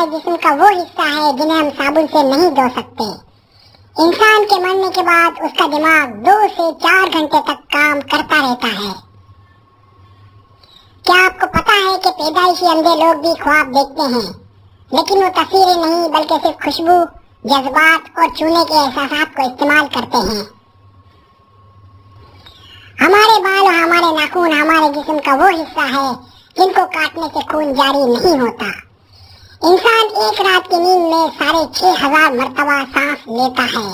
हमारे जिस्म का वो हिस्सा है जिन्हें हम साबुन से नहीं धो सकते। इंसान के मरने के बाद उसका दिमाग 2 से 4 घंटे तक काम करता रहता है। क्या आपको पता है कि पैदाइशी अंधे लोग भी ख्वाब देखते हैं, लेकिन वो तस्वीरें नहीं बल्कि सिर्फ खुशबू, जज्बात और छूने के एहसासात को इस्तेमाल करते हैं। हमारे बाल और हमारे नाखून हमारे जिस्म का वो हिस्सा है जिनको काटने से खून जारी नहीं होता। इंसान एक रात की नींद में 6,500 मरतबा सांस लेता है।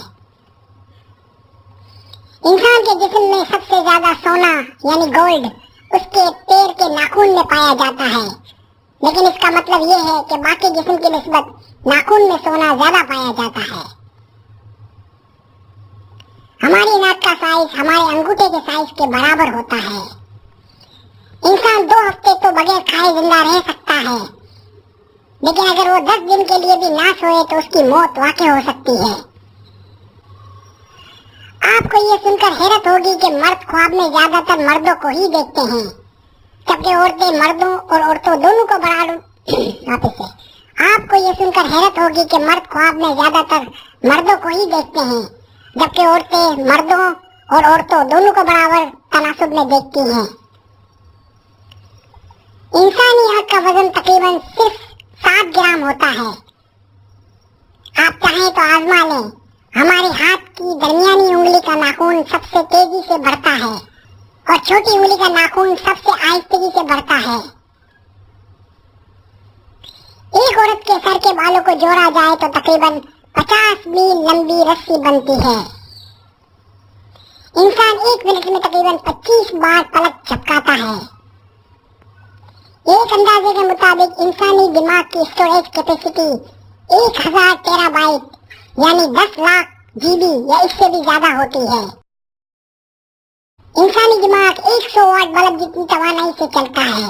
इंसान के जिस्म में सबसे ज्यादा सोना यानी गोल्ड उसके पैर के नाखून में पाया जाता है, लेकिन इसका मतलब ये है कि बाकी जिस्म की निस्बत नाखून में सोना ज्यादा पाया जाता है। हमारी नाक का साइज हमारे अंगूठे के साइज के बराबर होता है। इंसान 2 हफ्ते तो बगैर खाए जिंदा रह सकता है, लेकिन अगर वो 10 दिन के लिए भी ना सोए तो उसकी मौत वाक़ई हो सकती है। आपको ये सुनकर हैरत होगी कि मर्द ख्वाब में ज्यादातर मर्दों को ही देखते हैं, जबकि औरतें मर्दों और औरतों दोनों को आपको ये सुनकर हैरत होगी कि मर्द ख्वाब में ज्यादातर मर्दों को ही देखते हैं, जबकि औरतें मर्दों और औरतों दोनों को बराबर तनासुब में देखती हैं। इंसानी आँख का वजन तकरीबन सिर्फ 7 ग्राम होता है। आप चाहें तो आजमा लें। हमारे हाथ की दरमियानी उंगली का नाखून सबसे तेजी से बढ़ता है और छोटी उंगली का नाखून सबसे आहिस्तेगी से बढ़ता है। एक औरत के सर के बालों को जोड़ा जाए तो तकरीबन 50 मील लंबी रस्सी बनती है। इंसान 1 मिनट में तकरीबन 25 बार पलक झपकाता है। एक अंदाजे के मुताबिक इंसानी दिमाग की स्टोरेज कैपेसिटी 1000 टेराबाइट यानी 10 लाख जीबी या इससे भी ज्यादा होती है। इंसानी दिमाग 100 वाट बल्ब जितनी तवानाई से चलता है।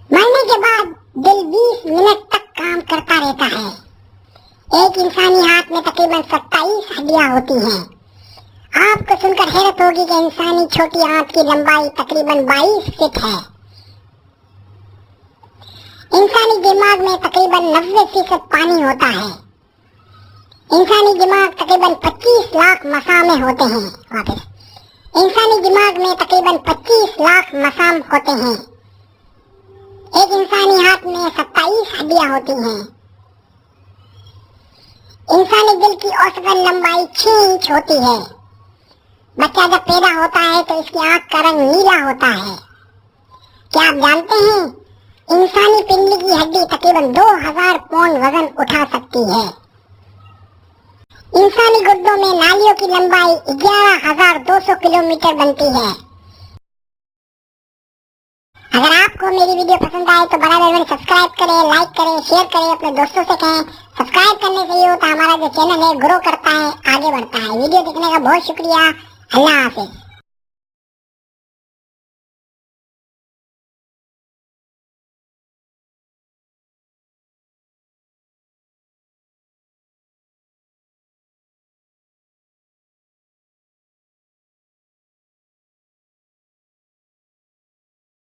मरने के बाद दिल 20 मिनट तक काम करता रहता है। एक इंसानी हाथ में तकरीबन 27 हड्डियां होती हैं। आपको सुनकर हैरत होगी कि इंसानी छोटी आंत की लंबाई तकरीबन 22 फीट है। इंसानी दिमाग में तकरीबन 90% पानी होता है। इंसानी दिमाग तकरीबन 25 लाख मसाम में होते हैं। इंसानी दिमाग में तकरीबन 25 लाख मसाम होते हैं। एक इंसानी हाथ में 27 हड्डियां होती हैं। इंसानी दिल की औसतन लंबाई 6 इंच होती है। बच्चा जब पैदा होता है तो इसकी आंख का रंग नीला होता है। क्या आप जानते हैं इंसानी पिंडली की हड्डी तकरीबन 2000 पौंड वजन उठा सकती है। इंसानी गुर्दों में नालियों की लंबाई 11,200 किलोमीटर बनती है। अगर आपको मेरी वीडियो पसंद आए तो बराबर सब्सक्राइब करें, लाइक करें, शेयर करें, अपने दोस्तों से कहें। सब्सक्राइब करने से ये होता है हमारा जो चैनल है ग्रो करता है, आगे बढ़ता है। वीडियो देखने का बहुत शुक्रिया। अल्लाह हाफिज।